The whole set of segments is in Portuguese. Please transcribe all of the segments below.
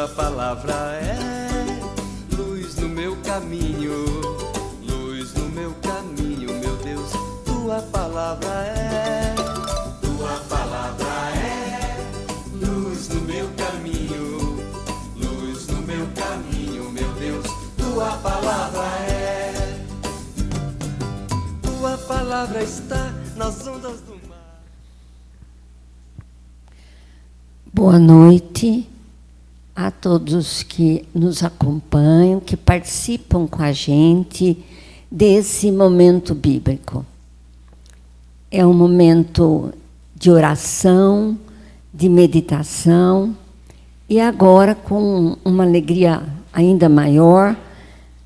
tua palavra é luz no meu caminho, luz no meu caminho, meu Deus. Tua palavra é luz no meu caminho, luz no meu caminho, meu Deus. Tua palavra está nas ondas do mar. Boa noite a todos que nos acompanham, que participam com a gente desse momento bíblico. É um momento de oração, de meditação, e agora com uma alegria ainda maior,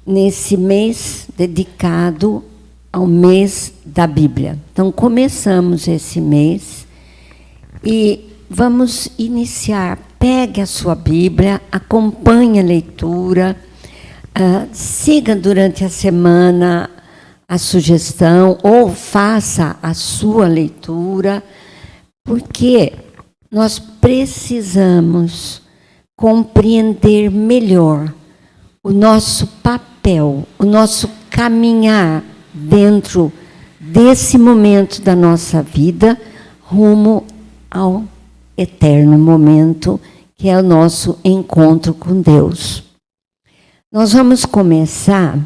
nesse mês dedicado ao mês da Bíblia. Então, começamos esse mês e vamos iniciar. Pegue a sua Bíblia, acompanhe a leitura, siga durante a semana a sugestão ou faça a sua leitura, porque nós precisamos compreender melhor o nosso papel, o nosso caminhar dentro desse momento da nossa vida, rumo ao eterno momento, que é o nosso encontro com Deus. Nós vamos começar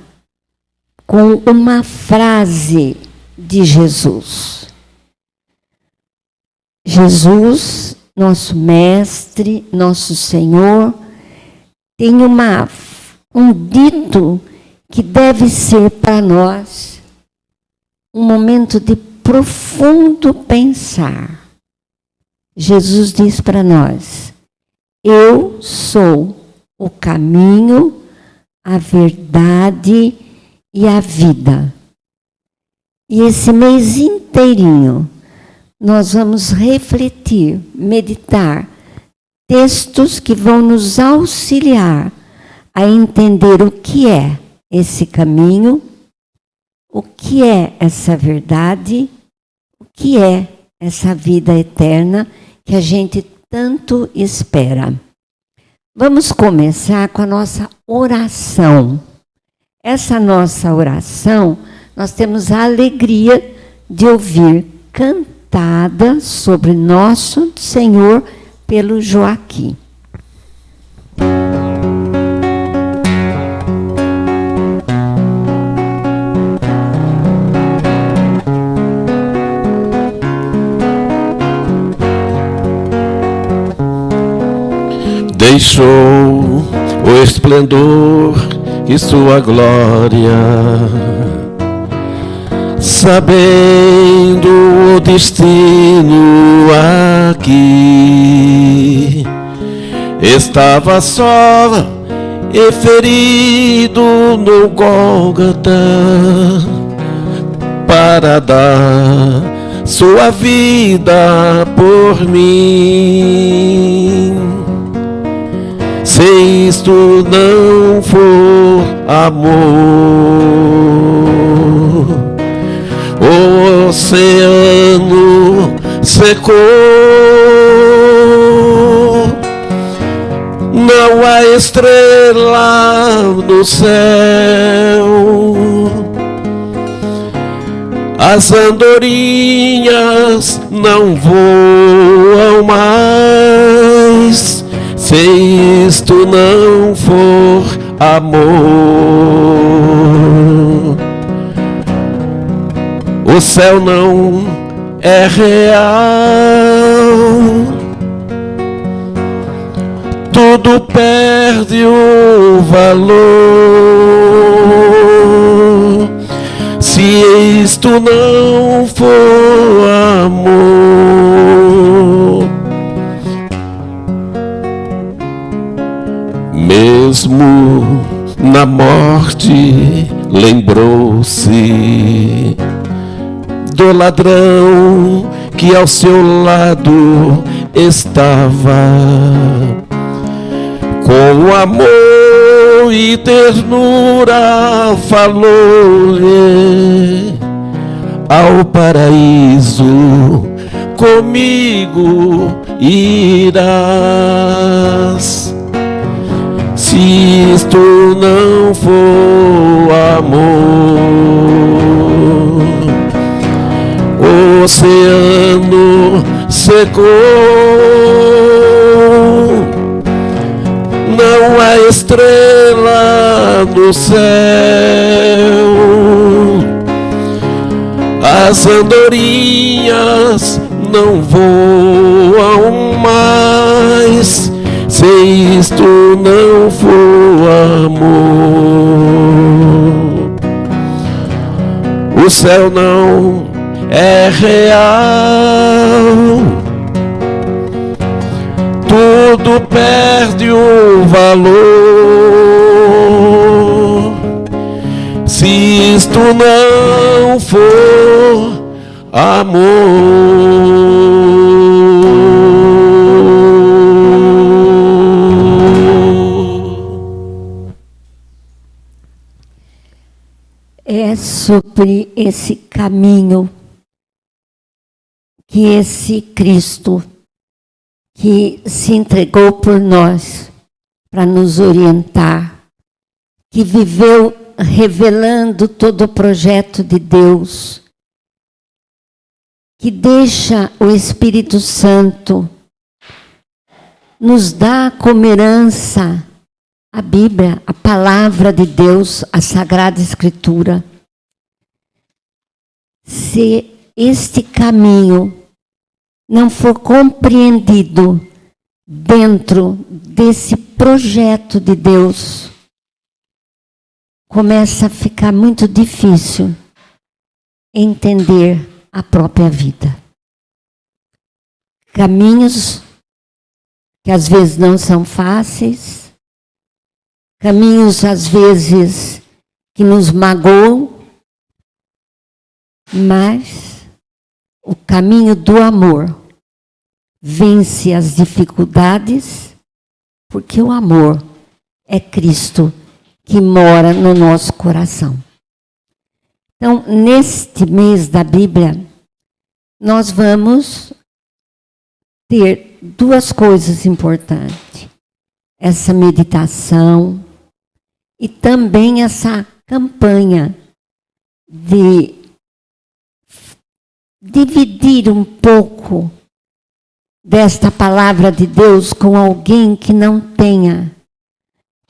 com uma frase de Jesus. Jesus, nosso mestre, nosso Senhor, tem um dito que deve ser para nós um momento de profundo pensar. Jesus diz para nós: eu sou o caminho, a verdade e a vida. E esse mês inteirinho nós vamos refletir, meditar textos que vão nos auxiliar a entender o que é esse caminho, o que é essa verdade, o que é essa vida eterna que a gente tanto espera. Vamos começar com a nossa oração. Essa nossa oração, nós temos a alegria de ouvir cantada sobre nosso Senhor pelo Joaquim. Deixou o esplendor e sua glória, sabendo o destino aqui. Estava só e ferido no Gólgota, para dar sua vida por mim. Se isto não for amor, o oceano secou. Não há estrela no céu, as andorinhas não voam mais. Se isto não for amor, o céu não é real, tudo perde o valor. Se isto não for amor, mesmo na morte lembrou-se do ladrão que ao seu lado estava. Com amor e ternura falou-lhe: ao paraíso comigo irás. se isto não for amor. O oceano secou, não há estrela no céu, as andorinhas não voam mais, se isto não for amor. O céu não é real, tudo perde o valor, se isto não for amor. É sobre esse caminho que esse Cristo que se entregou por nós para nos orientar, que viveu revelando todo o projeto de Deus, que deixa o Espírito Santo nos dá como herança a Bíblia, a palavra de Deus, a Sagrada Escritura. Se este caminho não for compreendido dentro desse projeto de Deus, começa a ficar muito difícil entender a própria vida. Caminhos que às vezes não são fáceis, caminhos às vezes que nos magoam, mas o caminho do amor vence as dificuldades, porque o amor é Cristo que mora no nosso coração. Então, neste mês da Bíblia, nós vamos ter duas coisas importantes. Essa meditação e também essa campanha de dividir um pouco desta palavra de Deus com alguém que não tenha.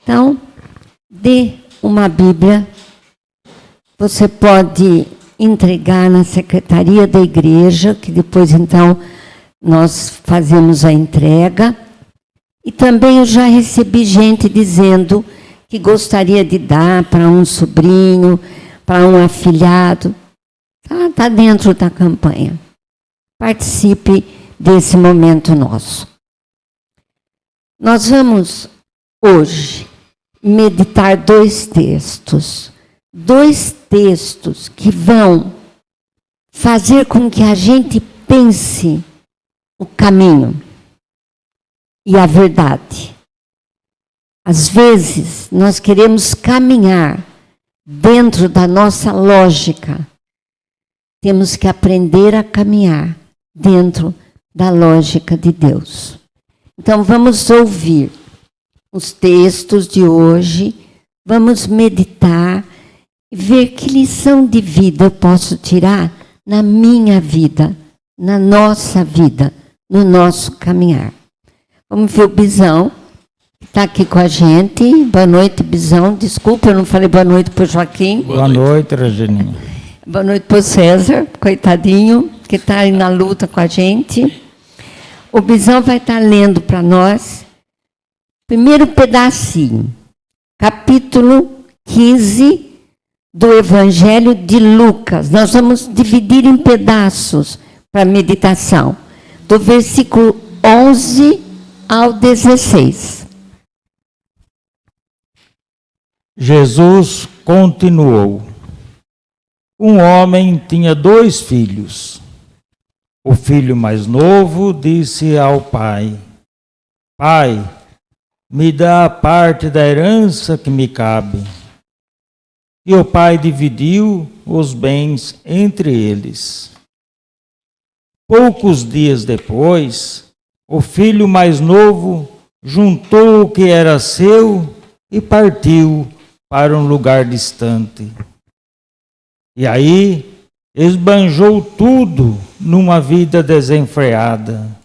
Então, dê uma Bíblia. Você pode entregar na secretaria da igreja, que depois então nós fazemos a entrega. E também eu já recebi gente dizendo que gostaria de dar para um sobrinho, para um afilhado. Está dentro da campanha. Participe desse momento nosso. Nós vamos hoje meditar dois textos que vão fazer com que a gente pense o caminho e a verdade. Às vezes, nós queremos caminhar dentro da nossa lógica. Temos que aprender a caminhar dentro da lógica de Deus. Então, vamos ouvir os textos de hoje, vamos meditar e ver que lição de vida eu posso tirar na minha vida, na nossa vida, no nosso caminhar. Vamos ver o Bisão, que está aqui com a gente. Boa noite, Bisão. Desculpa, eu não falei boa noite para o Joaquim. Boa noite, Regininha. Boa noite para o César, coitadinho, que está aí na luta com a gente. O Bisão vai estar lendo para nós, primeiro pedacinho, capítulo 15 do Evangelho de Lucas. Nós vamos dividir em pedaços para meditação, do versículo 11 ao 16. Jesus continuou. Um homem tinha 2 filhos. O filho mais novo disse ao pai: Pai, me dá a parte da herança que me cabe. E o pai dividiu os bens entre eles. Poucos dias depois, o filho mais novo juntou o que era seu e partiu para um lugar distante. E aí esbanjou tudo numa vida desenfreada.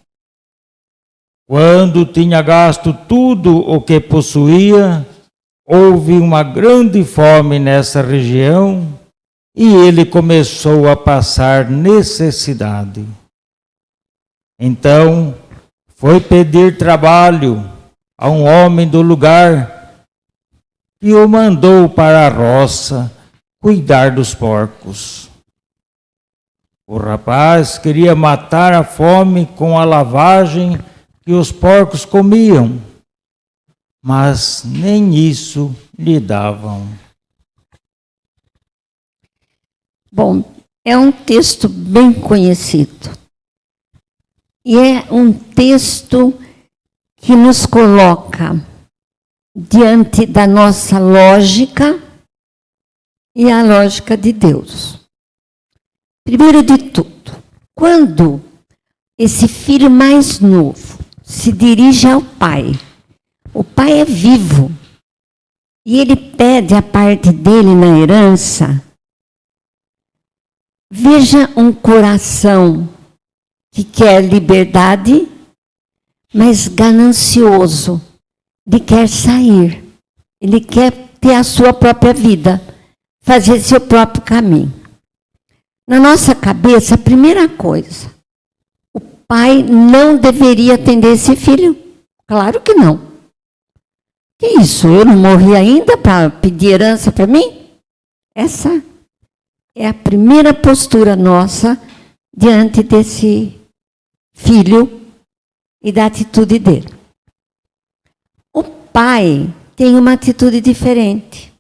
Quando tinha gasto tudo o que possuía, houve uma grande fome nessa região e ele começou a passar necessidade. Então, foi pedir trabalho a um homem do lugar que o mandou para a roça cuidar dos porcos. O rapaz queria matar a fome com a lavagem que os porcos comiam, mas nem isso lhe davam. Bom, é um texto bem conhecido. E é um texto que nos coloca diante da nossa lógica e a lógica de Deus. Primeiro de tudo, quando esse filho mais novo se dirige ao pai, o pai é vivo e ele pede a parte dele na herança. Veja um coração que quer liberdade, mas ganancioso, de quer sair. Ele quer ter a sua própria vida, fazer seu próprio caminho. Na nossa cabeça, a primeira coisa, o pai não deveria atender esse filho? Claro que não. Que isso? Eu não morri ainda para pedir herança para mim? Essa é a primeira postura nossa diante desse filho e da atitude dele. O pai tem uma atitude diferente.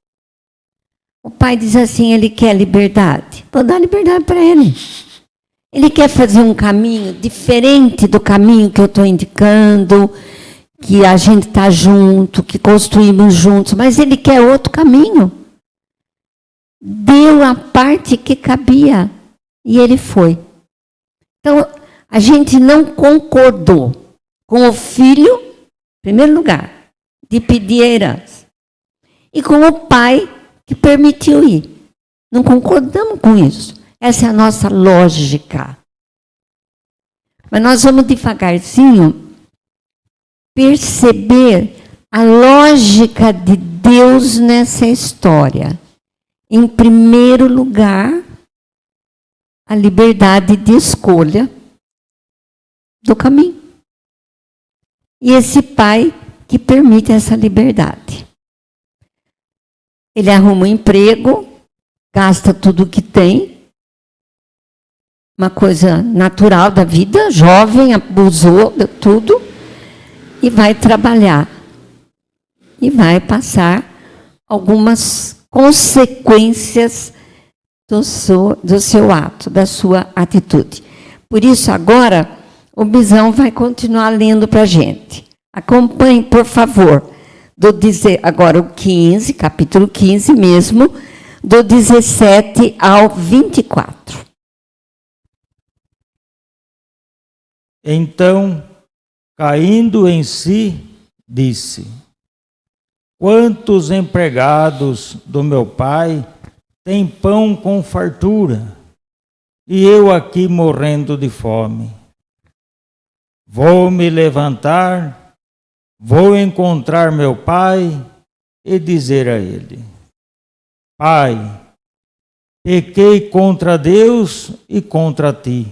O pai diz assim, ele quer liberdade. Vou dar liberdade para ele. Ele quer fazer um caminho diferente do caminho que eu estou indicando, que a gente está junto, que construímos juntos, mas ele quer outro caminho. Deu a parte que cabia e ele foi. Então, a gente não concordou com o filho, em primeiro lugar, de pedir a herança. E com o pai, que permitiu ir. Não concordamos com isso. Essa é a nossa lógica. Mas nós vamos devagarzinho perceber a lógica de Deus nessa história. Em primeiro lugar, a liberdade de escolha do caminho. E esse pai que permite essa liberdade. Ele arruma um emprego, gasta tudo o que tem, uma coisa natural da vida, jovem, abusou de tudo, e vai trabalhar. E vai passar algumas consequências do seu ato, da sua atitude. Por isso, agora, o Bisão vai continuar lendo para a gente. Acompanhe, por favor, agora o 15, capítulo 15 mesmo, do 17 ao 24. Então, caindo em si, disse: quantos empregados do meu pai têm pão com fartura, e eu aqui morrendo de fome? Vou me levantar, vou encontrar meu pai e dizer a ele: Pai, pequei contra Deus e contra ti.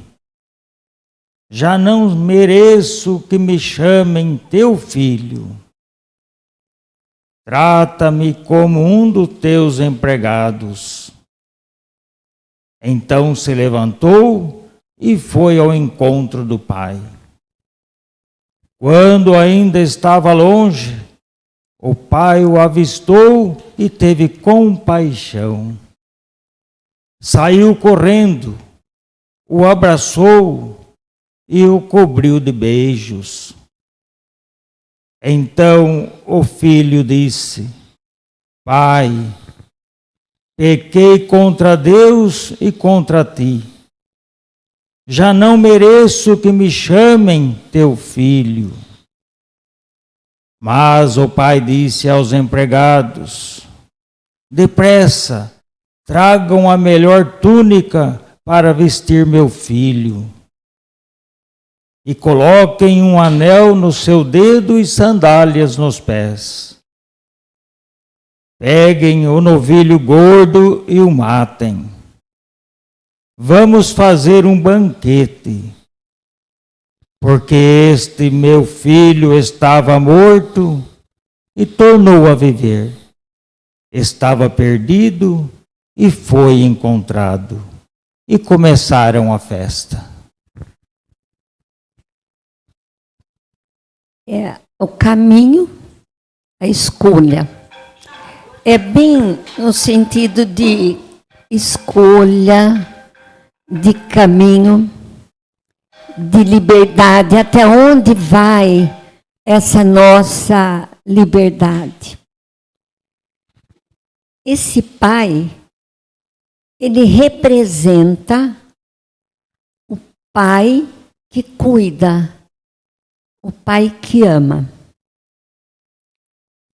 Já não mereço que me chamem teu filho. Trata-me como um dos teus empregados. Então se levantou e foi ao encontro do pai. Quando ainda estava longe, o pai o avistou e teve compaixão. Saiu correndo, o abraçou e o cobriu de beijos. Então o filho disse: Pai, pequei contra Deus e contra ti. Já não mereço que me chamem teu filho. Mas o pai disse aos empregados: depressa, tragam a melhor túnica para vestir meu filho. E coloquem um anel no seu dedo e sandálias nos pés. Peguem o novilho gordo e o matem. Vamos fazer um banquete, porque este meu filho estava morto e tornou a viver. Estava perdido e foi encontrado. E começaram a festa. É o caminho, a escolha. É bem no sentido de escolha, de caminho, de liberdade. Até onde vai essa nossa liberdade? Esse pai, ele representa o pai que cuida, o pai que ama.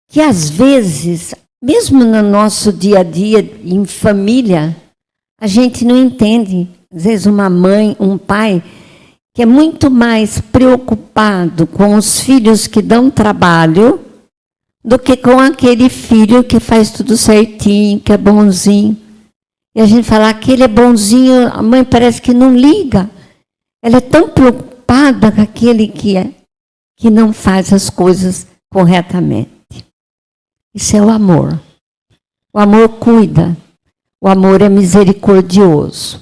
Que às vezes, mesmo no nosso dia a dia, em família, a gente não entende. Às vezes uma mãe, um pai, que é muito mais preocupado com os filhos que dão trabalho do que com aquele filho que faz tudo certinho, que é bonzinho. E a gente fala, aquele é bonzinho, a mãe parece que não liga. Ela é tão preocupada com aquele que não faz as coisas corretamente. Isso é o amor. O amor cuida. O amor é misericordioso.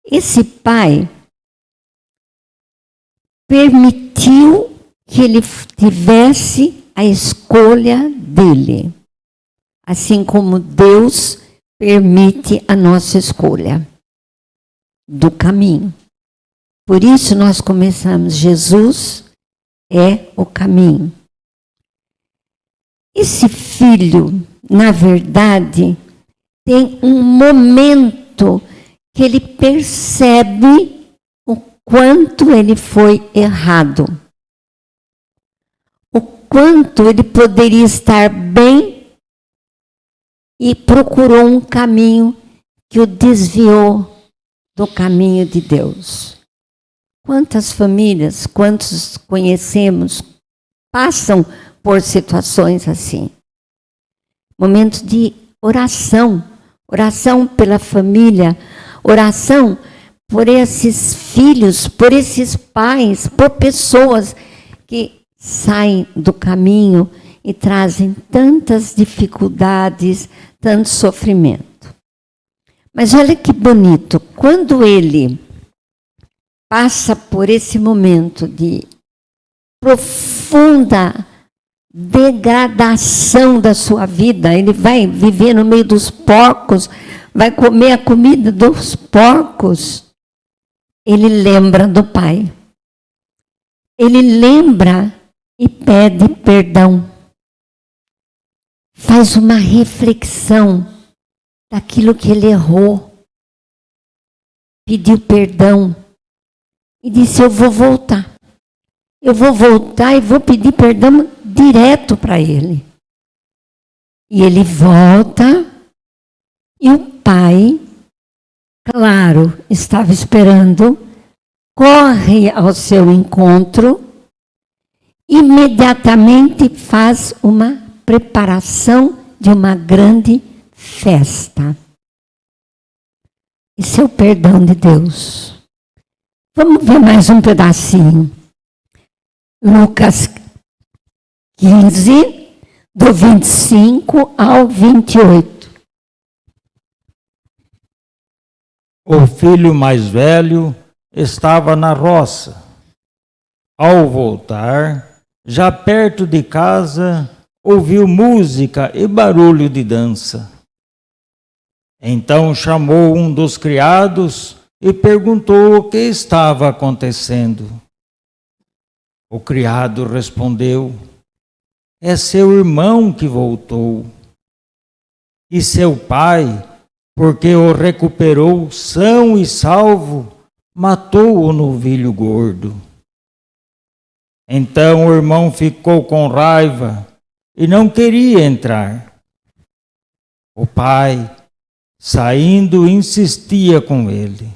Esse pai permitiu que ele tivesse a escolha dele. Assim como Deus permite a nossa escolha do caminho. Por isso nós começamos, Jesus é o caminho. Esse filho, na verdade, tem um momento que ele percebe o quanto ele foi errado. O quanto ele poderia estar bem e procurou um caminho que o desviou do caminho de Deus. Quantas famílias, quantos conhecemos, passam por situações assim. Momentos de oração. Oração pela família. Oração por esses filhos, por esses pais, por pessoas que saem do caminho e trazem tantas dificuldades, tanto sofrimento. Mas olha que bonito, quando ele passa por esse momento de profunda degradação da sua vida, ele vai viver no meio dos porcos, vai comer a comida dos porcos, ele lembra do pai. Ele lembra e pede perdão. Faz uma reflexão daquilo que ele errou. Pediu perdão. E disse, eu vou voltar. Eu vou voltar e vou pedir perdão direto para ele. E ele volta. E o pai, claro, estava esperando. Corre ao seu encontro. Imediatamente faz uma preparação de uma grande festa. Esse é o perdão de Deus. Vamos ver mais um pedacinho. Lucas 15, do 25 ao 28. O filho mais velho estava na roça. Ao voltar, já perto de casa, ouviu música e barulho de dança. Então chamou um dos criados e perguntou o que estava acontecendo. O criado respondeu, é seu irmão que voltou. E seu pai, porque o recuperou são e salvo, matou o novilho gordo. Então o irmão ficou com raiva e não queria entrar. O pai, saindo, insistia com ele.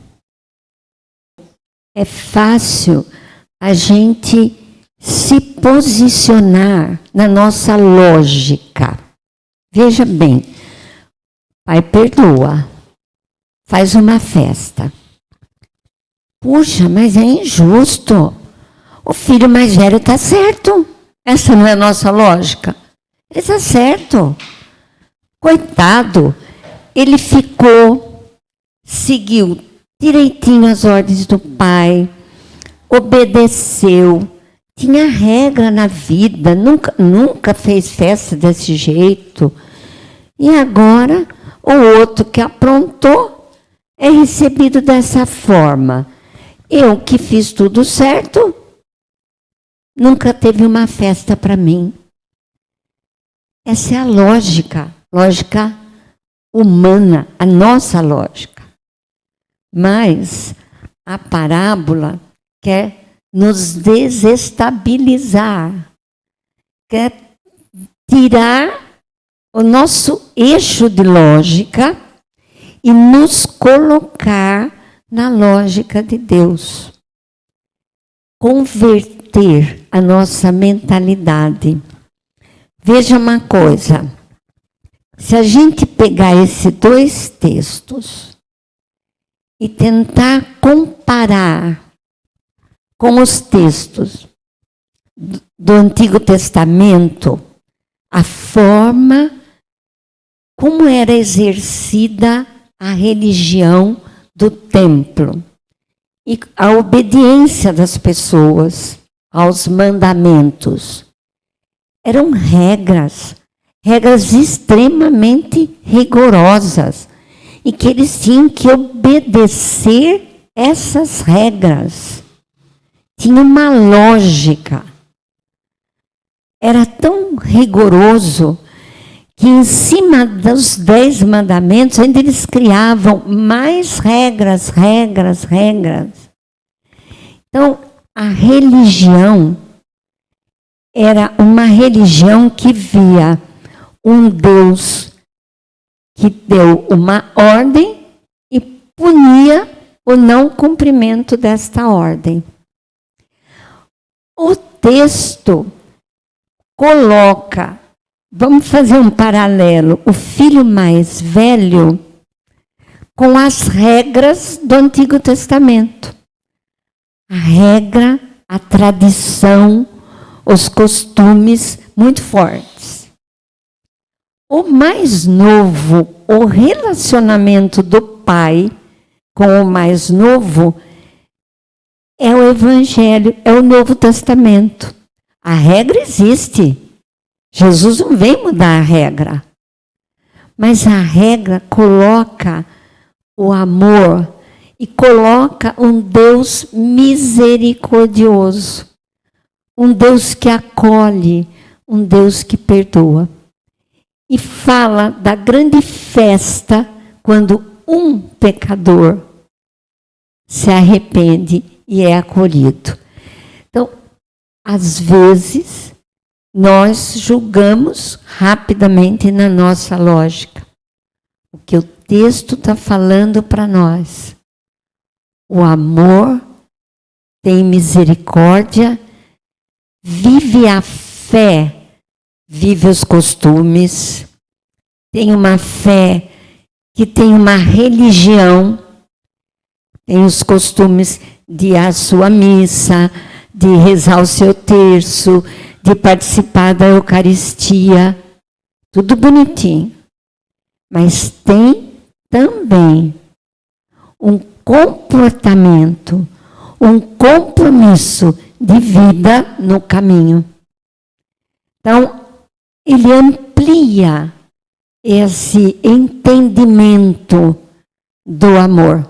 É fácil a gente se posicionar na nossa lógica. Veja bem, pai perdoa, faz uma festa. Puxa, mas é injusto. O filho mais velho está certo. Essa não é a nossa lógica. Ele está certo. Coitado, ele seguiu direitinho as ordens do pai, obedeceu, tinha regra na vida, nunca fez festa desse jeito. E agora, o outro que aprontou é recebido dessa forma. Eu que fiz tudo certo, nunca teve uma festa para mim. Essa é a lógica humana, a nossa lógica. Mas a parábola quer nos desestabilizar, quer tirar o nosso eixo de lógica e nos colocar na lógica de Deus. Converter a nossa mentalidade. Veja uma coisa, se a gente pegar esses dois textos e tentar comparar com os textos do Antigo Testamento, a forma como era exercida a religião do templo e a obediência das pessoas aos mandamentos. Eram regras extremamente rigorosas e que eles tinham que obedecer essas regras. Tinha uma lógica. Era tão rigoroso que em cima dos 10 mandamentos ainda eles criavam mais regras. Então, a religião era uma religião que via um Deus que deu uma ordem e punia o não cumprimento desta ordem. O texto coloca, vamos fazer um paralelo, o filho mais velho com as regras do Antigo Testamento. A regra, a tradição, os costumes muito fortes. O mais novo, o relacionamento do pai com o mais novo é o Evangelho, é o Novo Testamento. A regra existe. Jesus não vem mudar a regra. Mas a regra coloca o amor e coloca um Deus misericordioso. Um Deus que acolhe, um Deus que perdoa. E fala da grande festa quando um pecador se arrepende e é acolhido. Então, às vezes, nós julgamos rapidamente na nossa lógica. O que o texto está falando para nós. O amor tem misericórdia, vive a fé, vive os costumes, tem uma fé que tem uma religião, tem os costumes de ir à sua missa, de rezar o seu terço, de participar da Eucaristia, tudo bonitinho. Mas tem também um comportamento, um compromisso de vida no caminho. Então, ele amplia esse entendimento do amor.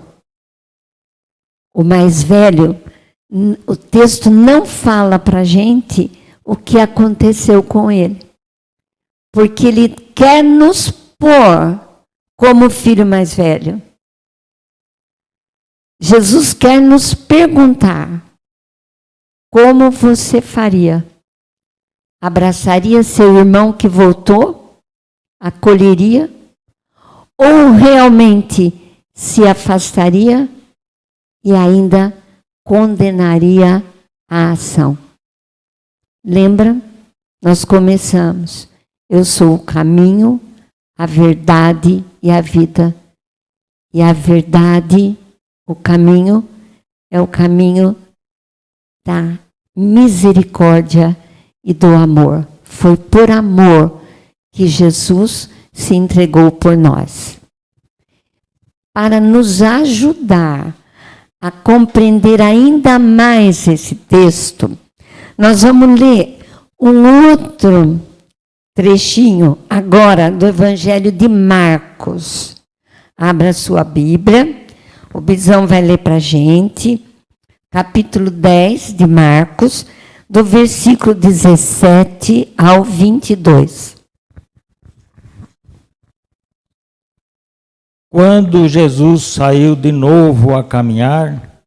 O mais velho, o texto não fala para a gente o que aconteceu com ele. Porque ele quer nos pôr como filho mais velho. Jesus quer nos perguntar como você faria? Abraçaria seu irmão que voltou? Acolheria? Ou realmente se afastaria e ainda condenaria a ação? Lembra? Nós começamos. Eu sou o caminho, a verdade e a vida. E a verdade, o caminho, é o caminho da misericórdia e do amor. Foi por amor que Jesus se entregou por nós. Para nos ajudar a compreender ainda mais esse texto, nós vamos ler um outro trechinho agora do Evangelho de Marcos. Abra sua Bíblia, o Bisão vai ler para a gente, capítulo 10 de Marcos, do versículo 17 ao 22. Quando Jesus saiu de novo a caminhar,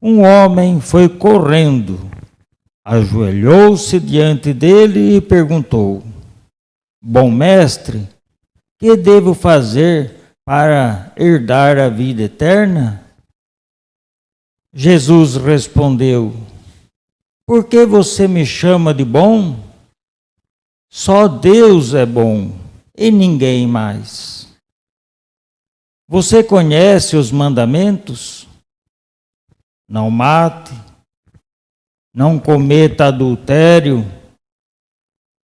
um homem foi correndo, ajoelhou-se diante dele e perguntou: Bom mestre, que devo fazer para herdar a vida eterna? Jesus respondeu: Por que você me chama de bom? Só Deus é bom e ninguém mais. Você conhece os mandamentos? Não mate, não cometa adultério,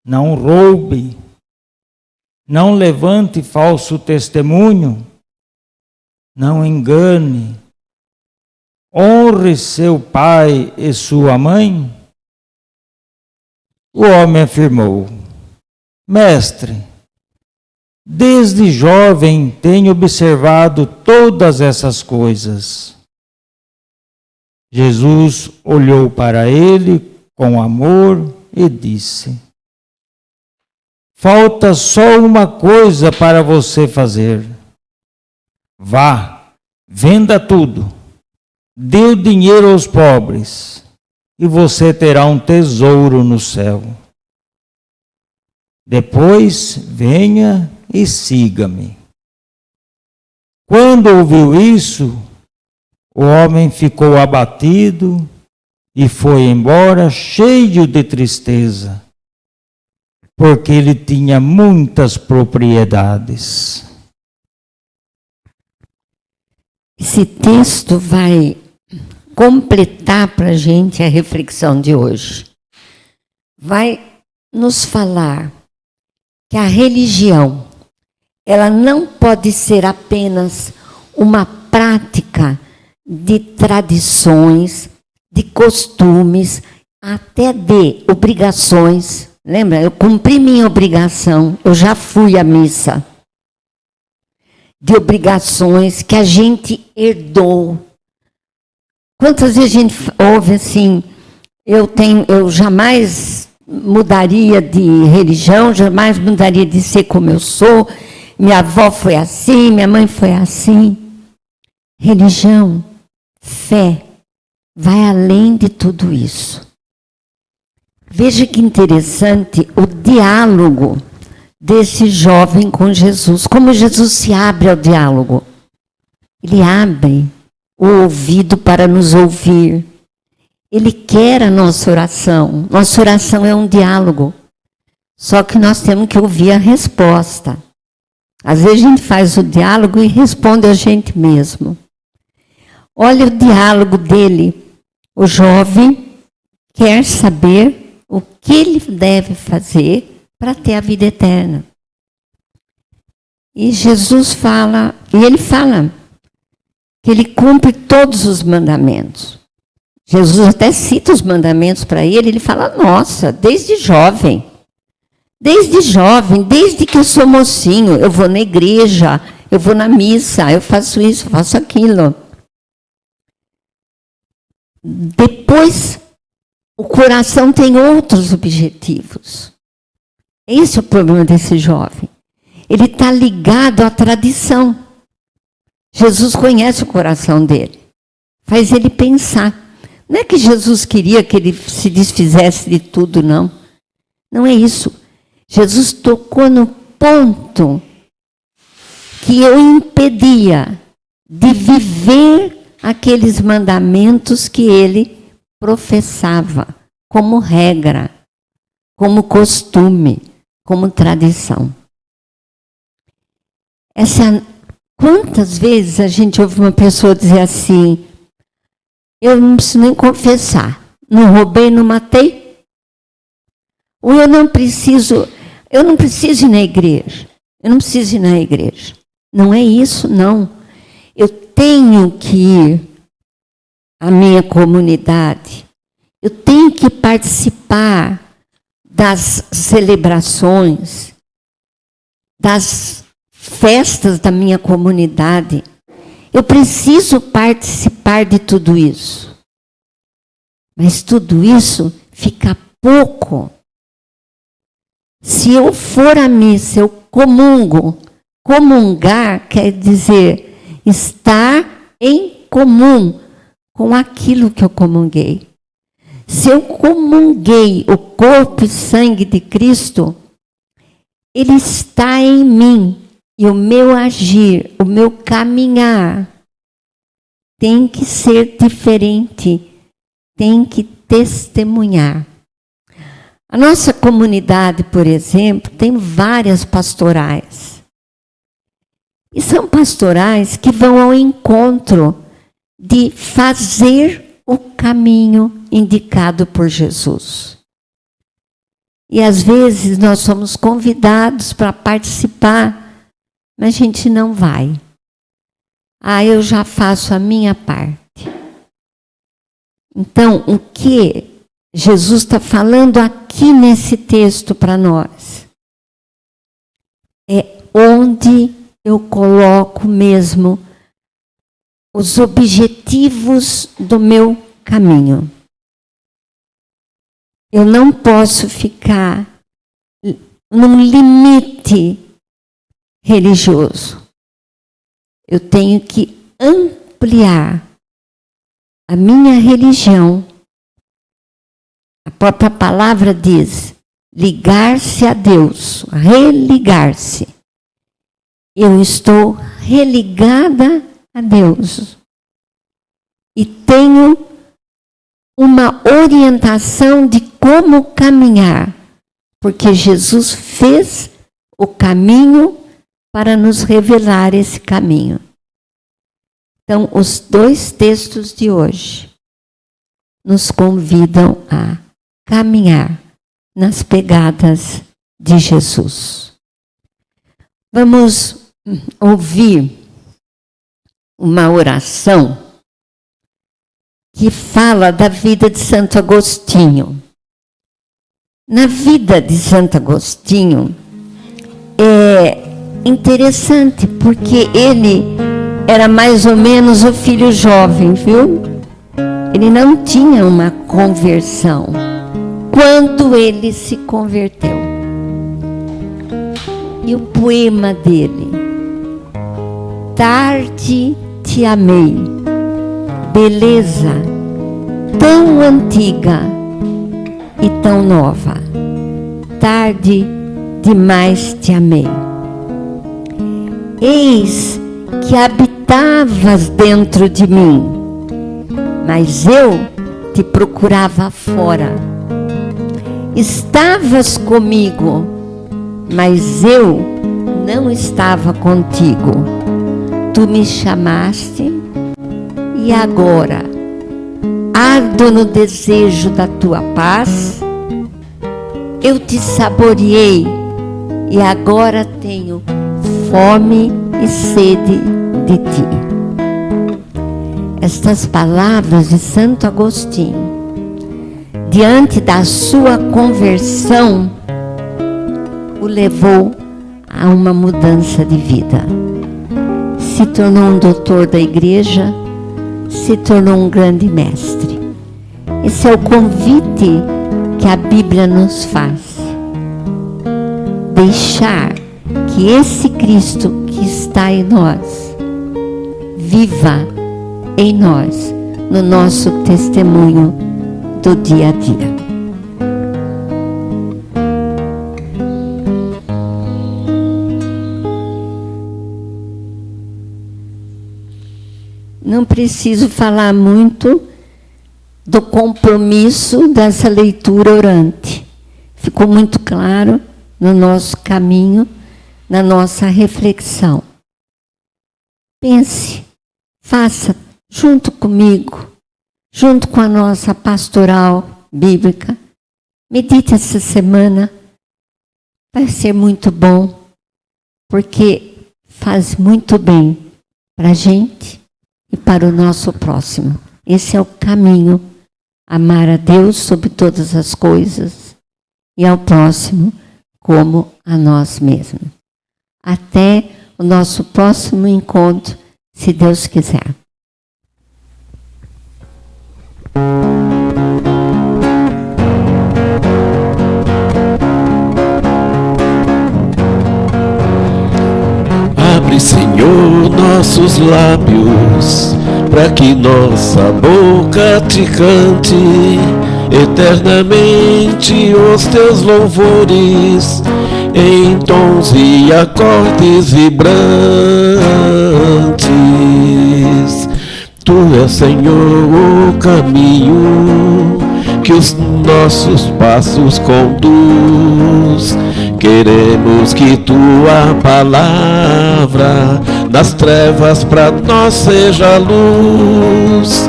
não roube, não levante falso testemunho, não engane, honre seu pai e sua mãe. O homem afirmou: Mestre, desde jovem tenho observado todas essas coisas. Jesus olhou para ele com amor e disse: Falta só uma coisa para você fazer. Vá, venda tudo, dê o dinheiro aos pobres, e você terá um tesouro no céu. Depois, venha e siga-me. Quando ouviu isso, o homem ficou abatido e foi embora cheio de tristeza, porque ele tinha muitas propriedades. Esse texto vai completar para a gente a reflexão de hoje. Vai nos falar que a religião, ela não pode ser apenas uma prática de tradições, de costumes, até de obrigações. Lembra? Eu cumpri minha obrigação, eu já fui à missa. De obrigações que a gente herdou. Quantas vezes a gente ouve assim, eu jamais mudaria de religião, jamais mudaria de ser como eu sou, minha avó foi assim, minha mãe foi assim. Religião, fé, vai além de tudo isso. Veja que interessante o diálogo desse jovem com Jesus. Como Jesus se abre ao diálogo. Ele abre o ouvido para nos ouvir. Ele quer a nossa oração. Nossa oração é um diálogo. Só que nós temos que ouvir a resposta. Às vezes a gente faz o diálogo e responde a gente mesmo. Olha o diálogo dele. O jovem quer saber o que ele deve fazer para ter a vida eterna. E Jesus fala, e ele fala que ele cumpre todos os mandamentos. Jesus até cita os mandamentos para ele, ele fala, nossa, desde jovem, desde que eu sou mocinho, eu vou na igreja, eu vou na missa, eu faço isso, eu faço aquilo. Depois, o coração tem outros objetivos. Esse é o problema desse jovem. Ele está ligado à tradição. Jesus conhece o coração dele. Faz ele pensar. Não é que Jesus queria que ele se desfizesse de tudo, não. Não é isso. Jesus tocou no ponto que eu impedia de viver aqueles mandamentos que ele professava como regra, como costume, como tradição. Quantas vezes a gente ouve uma pessoa dizer assim: eu não preciso nem confessar, não roubei, não matei, ou eu não preciso ir na igreja, Não é isso, não. Eu tenho que ir à minha comunidade, eu tenho que participar das celebrações, das festas da minha comunidade. Eu preciso participar de tudo isso. Mas tudo isso fica pouco. Se eu for à missa, eu comungo. Comungar quer dizer estar em comum com aquilo que eu comunguei. Se eu comunguei o corpo e sangue de Cristo, ele está em mim. E o meu agir, o meu caminhar tem que ser diferente, tem que testemunhar. A nossa comunidade, por exemplo, tem várias pastorais. E são pastorais que vão ao encontro de fazer o caminho indicado por Jesus. E às vezes nós somos convidados para participar, mas a gente não vai. Eu já faço a minha parte. Então, o que Jesus está falando aqui nesse texto para nós é onde eu coloco mesmo os objetivos do meu caminho. Eu não posso ficar num limite religioso. Eu tenho que ampliar a minha religião. A própria palavra diz: ligar-se a Deus, religar-se. Eu estou religada a Deus. E tenho uma orientação de como caminhar, porque Jesus fez o caminho para nos revelar esse caminho. Então, os dois textos de hoje nos convidam a caminhar nas pegadas de Jesus. Vamos ouvir uma oração que fala da vida de Santo Agostinho. Na vida de Santo Agostinho é interessante porque ele era mais ou menos o filho jovem, viu? Ele não tinha uma conversão quando ele se converteu. E o poema dele: tarde te amei, beleza tão antiga e tão nova. Tarde demais te amei. Eis que habitavas dentro de mim, mas eu te procurava fora. Estavas comigo, mas eu não estava contigo. Tu me chamaste e agora ardo no desejo da tua paz. Eu te saboreei e agora tenho fome e sede de ti. Estas palavras de Santo Agostinho, diante da sua conversão, o levou a uma mudança de vida. Se tornou um doutor da igreja, se tornou um grande mestre. Esse é o convite que a Bíblia nos faz. Deixar que esse Cristo que está em nós viva em nós no nosso testemunho do dia a dia. Não preciso falar muito do compromisso dessa leitura orante. Ficou muito claro no nosso caminho, na nossa reflexão. Pense, faça junto comigo, junto com a nossa pastoral bíblica. Medite essa semana. Vai ser muito bom, porque faz muito bem para a gente e para o nosso próximo. Esse é o caminho. Amar a Deus sobre todas as coisas e ao próximo como a nós mesmos. Até o nosso próximo encontro, se Deus quiser. Abre, Senhor, nossos lábios, para que nossa boca te cante eternamente os teus louvores, em tons e acordes vibrantes. Tu és, Senhor, o caminho que os nossos passos conduz. Queremos que tua palavra nas trevas para nós seja luz.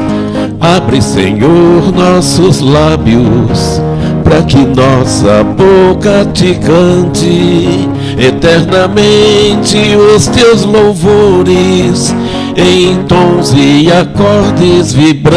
Abre, Senhor, nossos lábios, para que nossa boca te cante eternamente os teus louvores, em tons e acordes vibrantes.